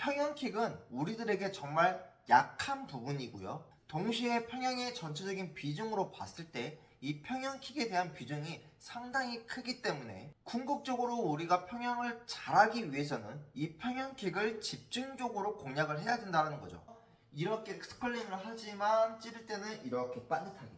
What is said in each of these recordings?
평형킥은 우리들에게 정말 약한 부분이고요. 동시에 평형의 전체적인 비중으로 봤을 때 이 평형킥에 대한 비중이 상당히 크기 때문에 궁극적으로 우리가 평형을 잘하기 위해서는 이 평형킥을 집중적으로 공략을 해야 된다는 거죠. 이렇게 스컬링을 하지만 찌를 때는 이렇게 반듯하게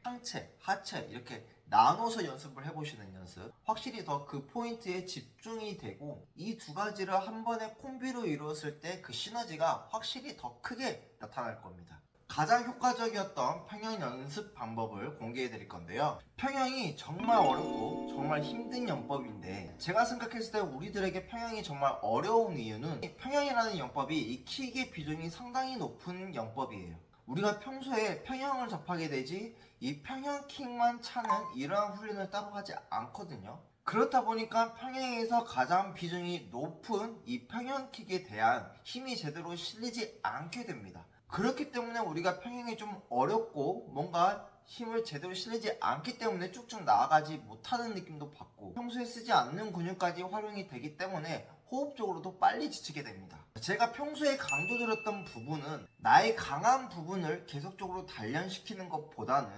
상체, 하체 이렇게 나눠서 연습을 해보시는 연습, 확실히 더 그 포인트에 집중이 되고 이 두 가지를 한 번에 콤비로 이루었을 때 그 시너지가 확실히 더 크게 나타날 겁니다. 가장 효과적이었던 평형 연습 방법을 공개해 드릴 건데요. 평형이 정말 어렵고 정말 힘든 연법인데 제가 생각했을 때 우리들에게 평형이 정말 어려운 이유는 평형이라는 연법이 이 킥의 비중이 상당히 높은 연법이에요. 우리가 평소에 평형을 접하게 되지 이 평형 킥만 차는 이러한 훈련을 따로 하지 않거든요. 그렇다 보니까 평형에서 가장 비중이 높은 이 평형 킥에 대한 힘이 제대로 실리지 않게 됩니다. 그렇기 때문에 우리가 평형이 좀 어렵고 뭔가 힘을 제대로 실리지 않기 때문에 쭉쭉 나아가지 못하는 느낌도 받고 평소에 쓰지 않는 근육까지 활용이 되기 때문에 호흡적으로도 빨리 지치게 됩니다. 제가 평소에 강조드렸던 부분은 나의 강한 부분을 계속적으로 단련시키는 것보다는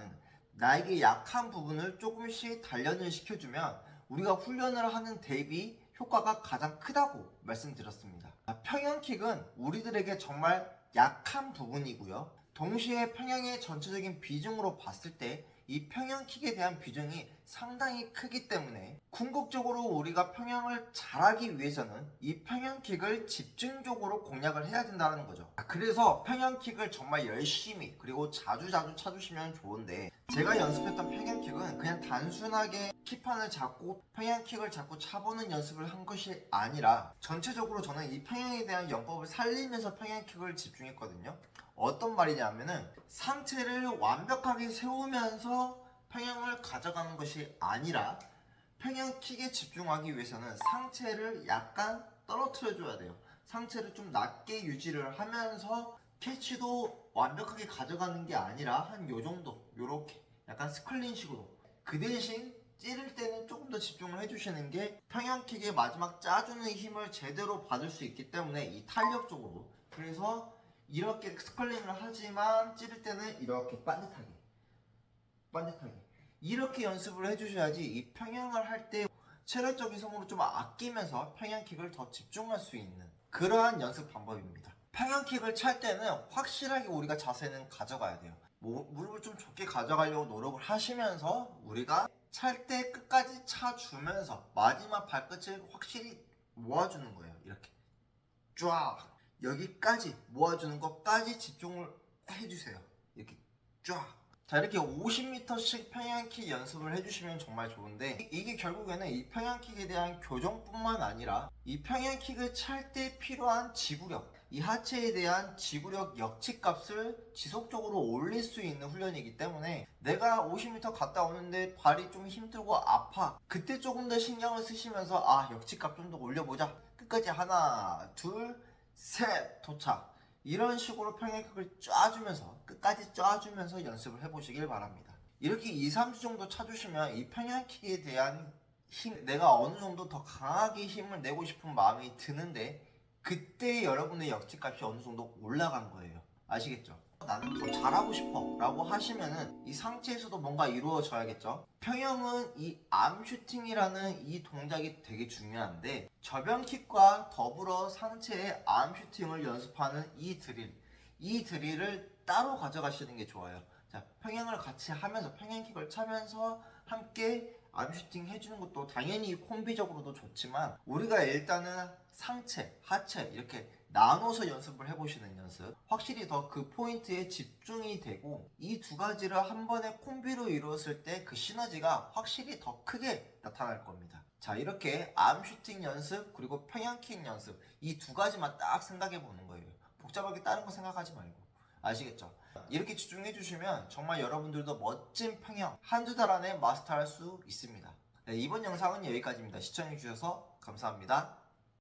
나에게 약한 부분을 조금씩 단련을 시켜주면 우리가 훈련을 하는 대비 효과가 가장 크다고 말씀드렸습니다. 평형킥은 우리들에게 정말 약한 부분이고요. 동시에 평형의 전체적인 비중으로 봤을 때 이 평형킥에 대한 비중이 상당히 크기 때문에 궁극적으로 우리가 평형을 잘하기 위해서는 이 평형킥을 집중적으로 공략을 해야 된다는 거죠. 그래서 평형킥을 정말 열심히 그리고 자주 쳐주시면 좋은데 제가 연습했던 평형킥은 그냥 단순하게 킥판을 잡고 평형킥을 잡고 차보는 연습을 한 것이 아니라 전체적으로 저는 이 평형에 대한 연법을 살리면서 평형킥을 집중했거든요. 어떤 말이냐면은 상체를 완벽하게 세우면서 평형을 가져가는 것이 아니라 평형킥에 집중하기 위해서는 상체를 약간 떨어뜨려 줘야 돼요. 상체를 좀 낮게 유지를 하면서 캐치도 완벽하게 가져가는 게 아니라 한 요정도 요렇게 약간 스컬링식으로 그 대신 찌를 때는 조금 더 집중을 해주시는 게 평형킥의 마지막 짜주는 힘을 제대로 받을 수 있기 때문에 이 탄력적으로 그래서 이렇게 스컬링을 하지만 찌를 때는 이렇게 반듯하게 이렇게 연습을 해주셔야지 이 평형을 할 때 체력적인 소모를 좀 아끼면서 평형킥을 더 집중할 수 있는 그러한 연습 방법입니다. 평형킥을 찰 때는 확실하게 우리가 자세는 가져가야 돼요. 무릎을 좀 좁게 가져가려고 노력을 하시면서 우리가 찰 때 끝까지 차주면서 마지막 발끝을 확실히 모아주는 거예요. 이렇게 쫙 여기까지 모아주는 것까지 집중을 해주세요. 이렇게 쫙. 자, 이렇게 50m씩 평형킥 연습을 해주시면 정말 좋은데 이게 결국에는 이 평형킥에 대한 교정뿐만 아니라 이 평형킥을 찰 때 필요한 지구력, 이 하체에 대한 지구력 역치값을 지속적으로 올릴 수 있는 훈련이기 때문에 내가 50m 갔다 오는데 발이 좀 힘들고 아파, 그때 조금 더 신경을 쓰시면서 역치값 좀 더 올려보자, 끝까지 하나 둘 셋 도착, 이런 식으로 평형킥을 쫙주면서 끝까지 쫙주면서 연습을 해보시길 바랍니다. 이렇게 2, 3주 정도 차주시면 이 평형킥에 대한 힘, 내가 어느 정도 더 강하게 힘을 내고 싶은 마음이 드는데 그때 여러분의 역치값이 어느 정도 올라간 거예요. 아시겠죠? 나는 더 잘하고 싶어 라고 하시면은 이 상체에서도 뭔가 이루어져야겠죠. 평형은 이 암슈팅이라는 이 동작이 되게 중요한데 저변킥과 더불어 상체의 암슈팅을 연습하는 이 드릴을 따로 가져가시는 게 좋아요. 자, 평형을 같이 하면서 평형킥을 차면서 함께 암슈팅 해주는 것도 당연히 콤비적으로도 좋지만 우리가 일단은 상체, 하체 이렇게 나눠서 연습을 해보시는 연습, 확실히 더 그 포인트에 집중이 되고 이 두 가지를 한 번에 콤비로 이루었을 때 그 시너지가 확실히 더 크게 나타날 겁니다. 자, 이렇게 암슈팅 연습 그리고 평형킥 연습 이 두 가지만 딱 생각해 보는 거예요. 복잡하게 다른 거 생각하지 말고. 아시겠죠? 이렇게 집중해 주시면 정말 여러분들도 멋진 평형 한두 달 안에 마스터할 수 있습니다. 네, 이번 영상은 여기까지입니다. 시청해 주셔서 감사합니다.